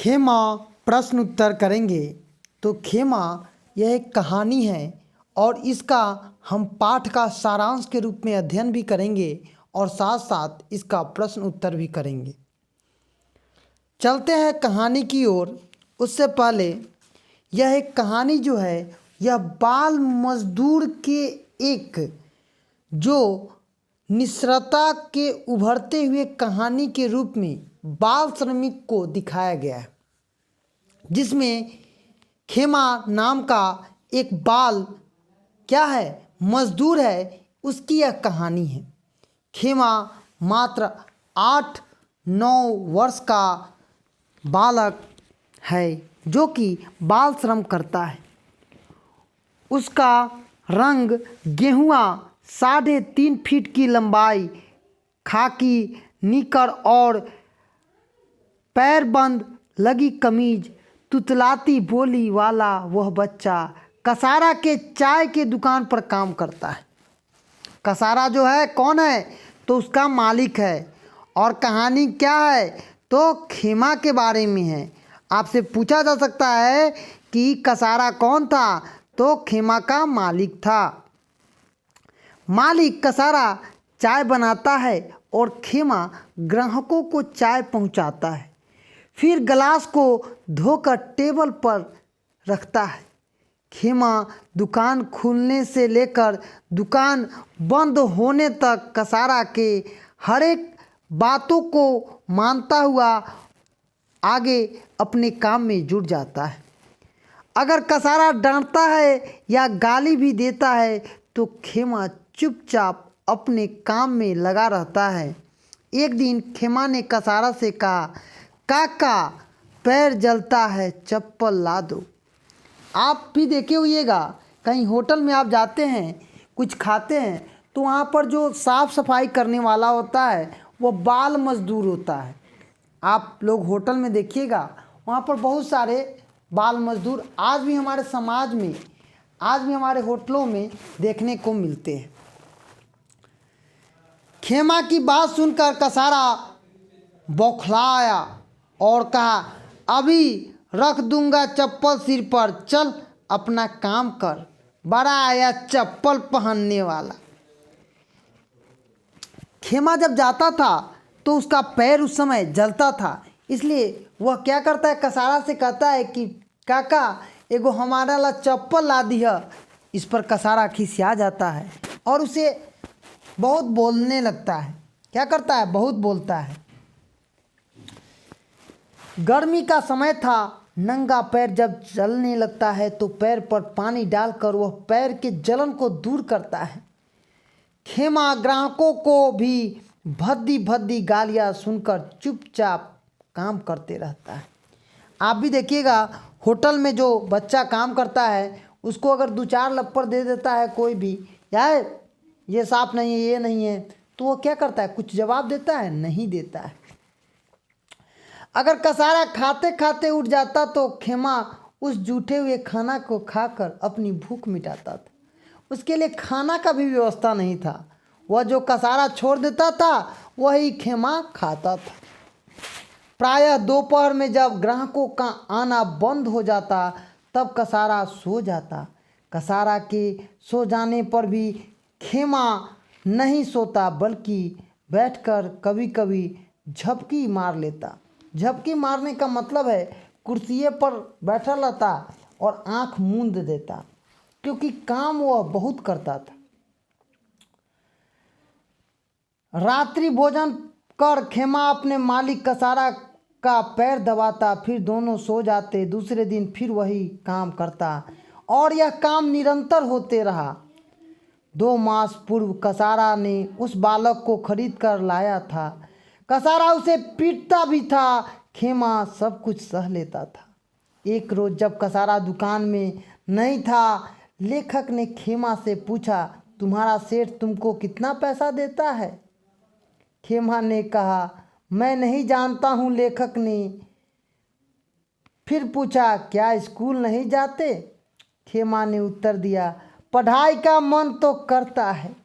खेमा प्रश्न उत्तर करेंगे। तो खेमा यह एक कहानी है और इसका हम पाठ का सारांश के रूप में अध्ययन भी करेंगे और साथ साथ इसका प्रश्न उत्तर भी करेंगे। चलते हैं कहानी की ओर। उससे पहले यह एक कहानी जो है यह बाल मजदूर के एक जो निस्सरता के उभरते हुए कहानी के रूप में बाल श्रमिक को दिखाया गया है, जिसमें खेमा नाम का एक बाल क्या है मजदूर है, उसकी यह कहानी है। खेमा मात्र 8-9 वर्ष का बालक है जो कि बाल श्रम करता है। उसका रंग गेहुआ, 3.5 फीट की लंबाई, खाकी निकर और पैरबंद लगी कमीज, तुतलाती बोली वाला वह बच्चा कसारा के चाय के दुकान पर काम करता है। कसारा जो है कौन है, तो उसका मालिक है। और कहानी क्या है, तो खेमा के बारे में है। आपसे पूछा जा सकता है कि कसारा कौन था, तो खेमा का मालिक था। मालिक कसारा चाय बनाता है और खेमा ग्राहकों को चाय पहुंचाता है, फिर गिलास को धोकर टेबल पर रखता है। खेमा दुकान खुलने से लेकर दुकान बंद होने तक कसारा के हर एक बातों को मानता हुआ आगे अपने काम में जुट जाता है। अगर कसारा डांटता है या गाली भी देता है तो खेमा चुपचाप अपने काम में लगा रहता है। एक दिन खेमा ने कसारा से कहा, काका पैर जलता है, चप्पल ला दो। आप भी देखे होइएगा, कहीं होटल में आप जाते हैं, कुछ खाते हैं, तो वहाँ पर जो साफ़ सफाई करने वाला होता है वो बाल मजदूर होता है। आप लोग होटल में देखिएगा, वहाँ पर बहुत सारे बाल मजदूर आज भी हमारे समाज में, आज भी हमारे होटलों में देखने को मिलते हैं। खेमा की बात सुनकर कसारा बौखलाया और कहा, अभी रख दूंगा चप्पल सिर पर, चल अपना काम कर, बड़ा आया चप्पल पहनने वाला। खेमा जब जाता था तो उसका पैर उस समय जलता था, इसलिए वह क्या करता है, कसारा से कहता है कि काका एगो हमारा ला चप्पल ला दिया। इस पर कसारा खिसिया जाता है और उसे बहुत बोलने लगता है। क्या करता है, बहुत बोलता है। गर्मी का समय था, नंगा पैर जब जलने लगता है तो पैर पर पानी डालकर वह पैर के जलन को दूर करता है। खेमा ग्राहकों को भी भद्दी भद्दी गालियाँ सुनकर चुपचाप काम करते रहता है। आप भी देखिएगा, होटल में जो बच्चा काम करता है उसको अगर 2-4 लप्पर दे देता है कोई भी, यार ये साफ नहीं है, ये नहीं है, तो वो क्या करता है, कुछ जवाब देता है, नहीं देता है। अगर कसारा खाते खाते उठ जाता तो खेमा उस जूठे हुए खाना को खाकर अपनी भूख मिटाता था। उसके लिए खाना का भी व्यवस्था नहीं था। वह जो कसारा छोड़ देता था वही खेमा खाता था। प्रायः दोपहर में जब ग्राहकों का आना बंद हो जाता तब कसारा सो जाता। कसारा के सो जाने पर भी खेमा नहीं सोता, बल्कि बैठकर कभी कभी झपकी मार लेता। झपकी मारने का मतलब है कुर्सिए पर बैठा रहता और आंख मूंद देता, क्योंकि काम वह बहुत करता था। रात्रि भोजन कर खेमा अपने मालिक कसारा का पैर दबाता, फिर दोनों सो जाते। दूसरे दिन फिर वही काम करता और यह काम निरंतर होते रहा। 2 मास पूर्व कसारा ने उस बालक को खरीद कर लाया था। कसारा उसे पीटता भी था, खेमा सब कुछ सह लेता था। एक रोज़ जब कसारा दुकान में नहीं था, लेखक ने खेमा से पूछा, तुम्हारा सेठ तुमको कितना पैसा देता है? खेमा ने कहा, मैं नहीं जानता हूँ। लेखक ने फिर पूछा, क्या स्कूल नहीं जाते? खेमा ने उत्तर दिया, पढ़ाई का मन तो करता है,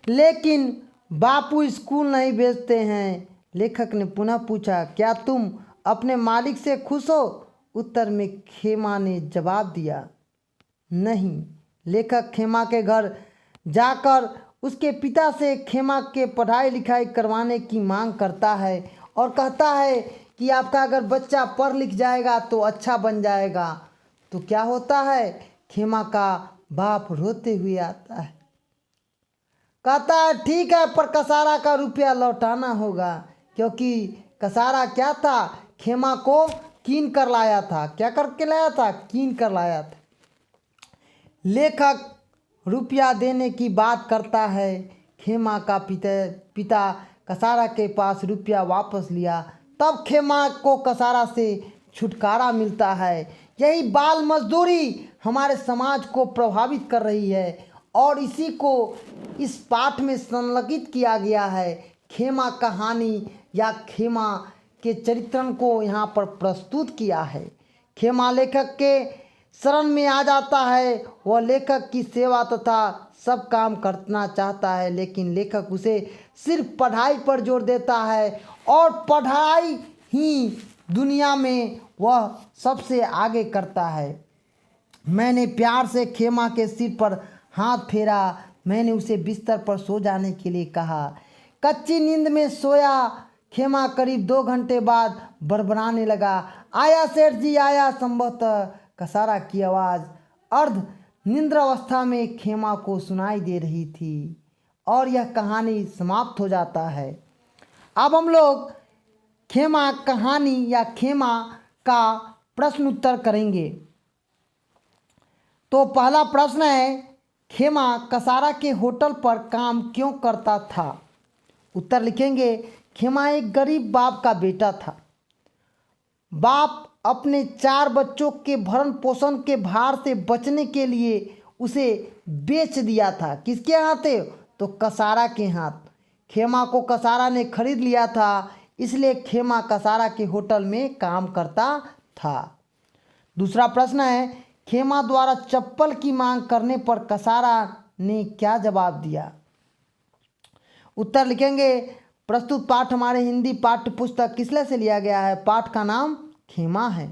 लेकिन बापू स्कूल नहीं भेजते हैं। लेखक ने पुनः पूछा, क्या तुम अपने मालिक से खुश हो? उत्तर में खेमा ने जवाब दिया, नहीं। लेखक खेमा के घर जाकर उसके पिता से खेमा के पढ़ाई लिखाई करवाने की मांग करता है और कहता है कि आपका अगर बच्चा पढ़ लिख जाएगा तो अच्छा बन जाएगा। तो क्या होता है, खेमा का बाप रोते हुए आता है, कहता है ठीक है, पर कसारा का रुपया लौटाना होगा। क्योंकि कसारा क्या था, खेमा को कीन कर लाया था। क्या करके लाया था? कीन कर लाया था। लेखक रुपया देने की बात करता है। खेमा का पिता कसारा के पास रुपया वापस लिया। तब खेमा को कसारा से छुटकारा मिलता है। यही बाल मजदूरी हमारे समाज को प्रभावित कर रही है और इसी को इस पाठ में संलग्नित किया गया है। खेमा कहानी या खेमा के चरित्रण को यहाँ पर प्रस्तुत किया है। खेमा लेखक के शरण में आ जाता है। वह लेखक की सेवा तथा सब काम करना चाहता है, लेकिन लेखक उसे सिर्फ पढ़ाई पर जोर देता है और पढ़ाई ही दुनिया में वह सबसे आगे करता है। मैंने प्यार से खेमा के सिर पर हाथ फेरा। मैंने उसे बिस्तर पर सो जाने के लिए कहा। कच्ची नींद में सोया खेमा करीब 2 घंटे बाद बड़बड़ाने लगा, आया सेठ जी आया। संभवतः कसारा की आवाज़ अर्ध निद्रावस्था में खेमा को सुनाई दे रही थी और यह कहानी समाप्त हो जाता है। अब हम लोग खेमा कहानी या खेमा का प्रश्न उत्तर करेंगे। तो पहला प्रश्न है, खेमा कसारा के होटल पर काम क्यों करता था? उत्तर लिखेंगे, खेमा एक गरीब बाप का बेटा था। बाप अपने 4 बच्चों के भरण पोषण के भार से बचने के लिए उसे बेच दिया था। किसके हाथ? तो कसारा के हाथ। खेमा को कसारा ने खरीद लिया था, इसलिए खेमा कसारा के होटल में काम करता था। दूसरा प्रश्न है, खेमा द्वारा चप्पल की मांग करने पर कसारा ने क्या जवाब दिया? उत्तर लिखेंगे, प्रस्तुत पाठ हमारे हिंदी पाठ्य पुस्तक किसले से लिया गया है? पाठ का नाम खेमा है।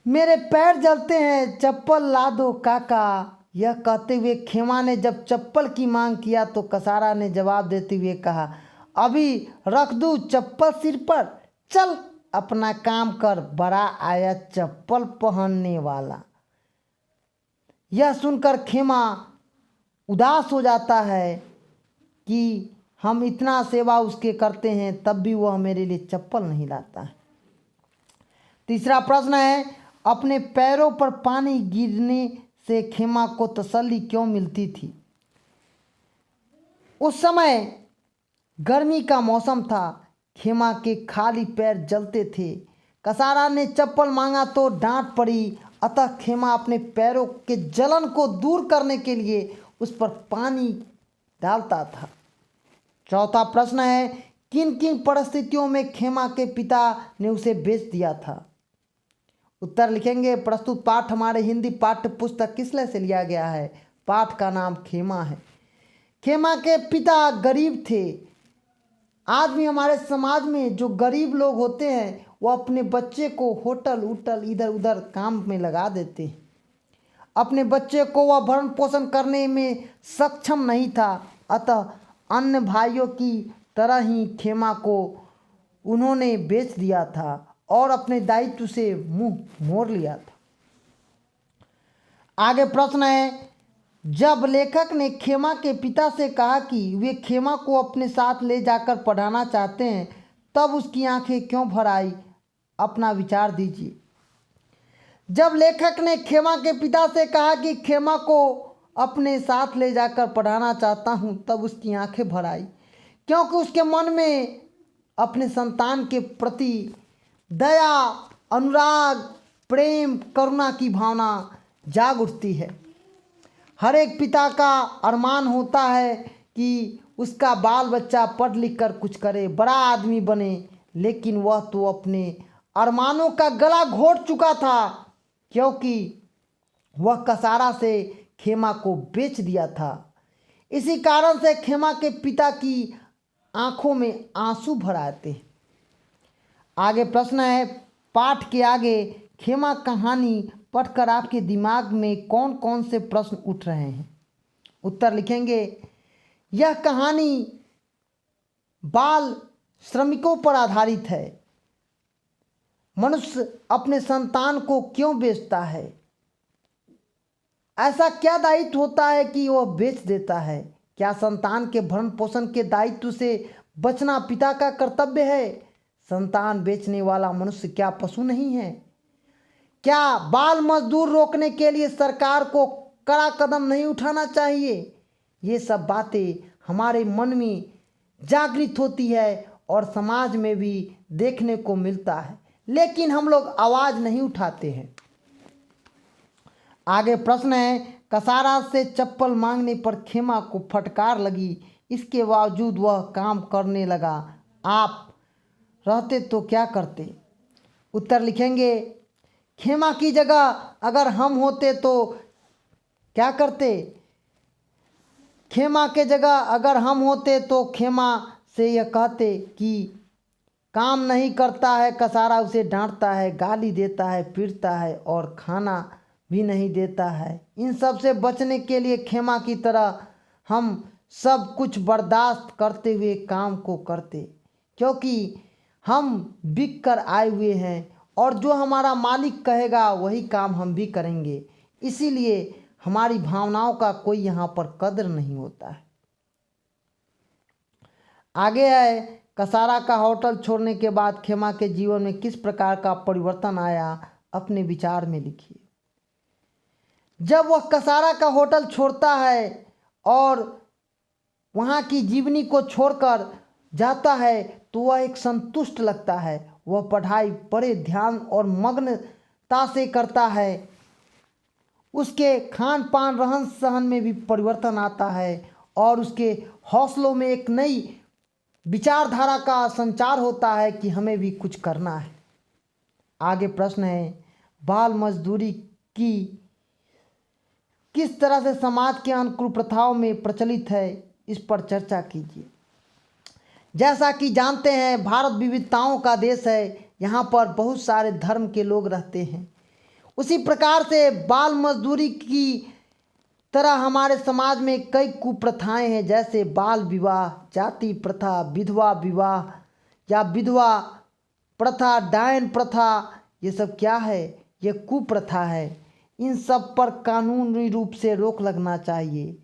मेरे पैर जलते हैं, चप्पल ला दो काका। यह कहते हुए खेमा ने जब चप्पल की मांग किया तो कसारा ने जवाब देते हुए कहा, अभी रख दूँ चप्पल सिर पर, चल अपना काम कर, बड़ा आया चप्पल पहनने वाला। यह सुनकर खेमा उदास हो जाता है कि हम इतना सेवा उसके करते हैं तब भी वह मेरे लिए चप्पल नहीं लाता है। तीसरा प्रश्न है, अपने पैरों पर पानी गिरने से खेमा को तसल्ली क्यों मिलती थी? उस समय गर्मी का मौसम था, खेमा के खाली पैर जलते थे। कसारा ने चप्पल मांगा तो डांट पड़ी, अतः खेमा अपने पैरों के जलन को दूर करने के लिए उस पर पानी डालता था। चौथा प्रश्न है, किन किन परिस्थितियों में खेमा के पिता ने उसे बेच दिया था? उत्तर लिखेंगे, प्रस्तुत पाठ हमारे हिंदी पाठ्य पुस्तक किसले से लिया गया है? पाठ का नाम खेमा है। खेमा के पिता गरीब थे। आज भी हमारे समाज में जो गरीब लोग होते हैं वो अपने बच्चे को होटल इधर उधर काम में लगा देते हैं। अपने बच्चे को वह भरण पोषण करने में सक्षम नहीं था, अतः अन्य भाइयों की तरह ही खेमा को उन्होंने बेच दिया था और अपने दायित्व से मुंह मोड़ लिया था। आगे प्रश्न है, जब लेखक ने खेमा के पिता से कहा कि वे खेमा को अपने साथ ले जाकर पढ़ाना चाहते हैं, तब उसकी आंखें क्यों भर आई? अपना विचार दीजिए। जब लेखक ने खेमा के पिता से कहा कि खेमा को अपने साथ ले जाकर पढ़ाना चाहता हूँ, तब उसकी आंखें भर आई, क्योंकि उसके मन में अपने संतान के प्रति दया, अनुराग, प्रेम, करुणा की भावना जाग उठती है। हर एक पिता का अरमान होता है कि उसका बाल बच्चा पढ़ लिख कर कुछ करे, बड़ा आदमी बने, लेकिन वह तो अपने अरमानों का गला घोट चुका था, क्योंकि वह कसारा से खेमा को बेच दिया था। इसी कारण से खेमा के पिता की आंखों में आंसू भर आते हैं। आगे प्रश्न है, पाठ के आगे खेमा कहानी पढ़कर आपके दिमाग में कौन कौन से प्रश्न उठ रहे हैं? उत्तर लिखेंगे, यह कहानी बाल श्रमिकों पर आधारित है। मनुष्य अपने संतान को क्यों बेचता है? ऐसा क्या दायित्व होता है कि वह बेच देता है? क्या संतान के भरण पोषण के दायित्व से बचना पिता का कर्तव्य है? संतान बेचने वाला मनुष्य क्या पशु नहीं है? क्या बाल मजदूर रोकने के लिए सरकार को कड़ा कदम नहीं उठाना चाहिए? ये सब बातें हमारे मन में जागृत होती है और समाज में भी देखने को मिलता है, लेकिन हम लोग आवाज़ नहीं उठाते हैं। आगे प्रश्न है, कसारा से चप्पल मांगने पर खेमा को फटकार लगी, इसके बावजूद वह काम करने लगा। आप रहते तो क्या करते? उत्तर लिखेंगे, खेमा की जगह अगर हम होते तो क्या करते? खेमा के जगह अगर हम होते तो खेमा से यह कहते कि काम नहीं करता है। कसारा उसे डांटता है, गाली देता है, पीटता है और खाना भी नहीं देता है। इन सब से बचने के लिए खेमा की तरह हम सब कुछ बर्दाश्त करते हुए काम को करते, क्योंकि हम बिक कर आए हुए हैं और जो हमारा मालिक कहेगा वही काम हम भी करेंगे। इसीलिए हमारी भावनाओं का कोई यहाँ पर कदर नहीं होता है। आगे है, कसारा का होटल छोड़ने के बाद खेमा के जीवन में किस प्रकार का परिवर्तन आया, अपने विचार में लिखिए। जब वह कसारा का होटल छोड़ता है और वहाँ की जीवनी को छोड़कर जाता है तो वह एक संतुष्ट लगता है। वह पढ़ाई बड़े ध्यान और मग्नता से करता है। उसके खान पान रहन सहन में भी परिवर्तन आता है और उसके हौसलों में एक नई विचारधारा का संचार होता है कि हमें भी कुछ करना है। आगे प्रश्न है, बाल मजदूरी की किस तरह से समाज के अन्य कुप्रथाओं में प्रचलित है, इस पर चर्चा कीजिए। जैसा कि जानते हैं, भारत विविधताओं का देश है। यहाँ पर बहुत सारे धर्म के लोग रहते हैं। उसी प्रकार से बाल मजदूरी की तरह हमारे समाज में कई कुप्रथाएं हैं, जैसे बाल विवाह, जाति प्रथा, विधवा विवाह या विधवा प्रथा, डायन प्रथा। ये सब क्या है? ये कुप्रथा है। इन सब पर कानूनी रूप से रोक लगना चाहिए।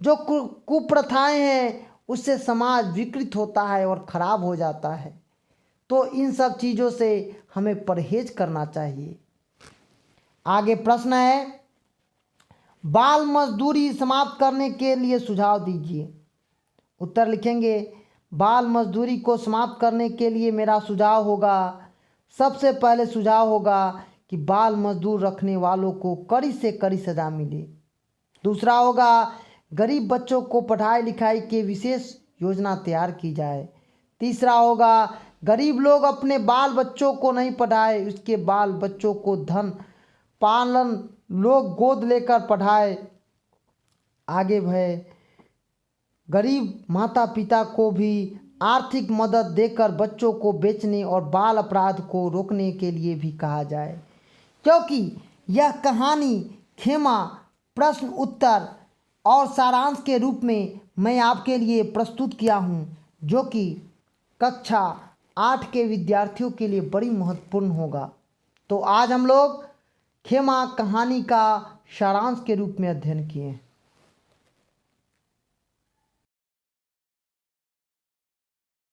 जो कुप्रथाएं हैं उससे समाज विकृत होता है और ख़राब हो जाता है। तो इन सब चीज़ों से हमें परहेज करना चाहिए। आगे प्रश्न है, बाल मजदूरी समाप्त करने के लिए सुझाव दीजिए। उत्तर लिखेंगे, बाल मजदूरी को समाप्त करने के लिए मेरा सुझाव होगा, सबसे पहले सुझाव होगा कि बाल मजदूर रखने वालों को कड़ी से कड़ी सज़ा मिले। दूसरा होगा, गरीब बच्चों को पढ़ाई लिखाई के विशेष योजना तैयार की जाए। तीसरा होगा, गरीब लोग अपने बाल बच्चों को नहीं पढ़ाए, उसके बाल बच्चों को धन पालन लोग गोद लेकर पढ़ाए। आगे है, गरीब माता पिता को भी आर्थिक मदद देकर बच्चों को बेचने और बाल अपराध को रोकने के लिए भी कहा जाए। क्योंकि यह कहानी खेमा प्रश्न उत्तर और सारांश के रूप में मैं आपके लिए प्रस्तुत किया हूँ, जो कि कक्षा 8 के विद्यार्थियों के लिए बड़ी महत्वपूर्ण होगा। तो आज हम लोग खेमा कहानी का सारांश के रूप में अध्ययन किए हैं।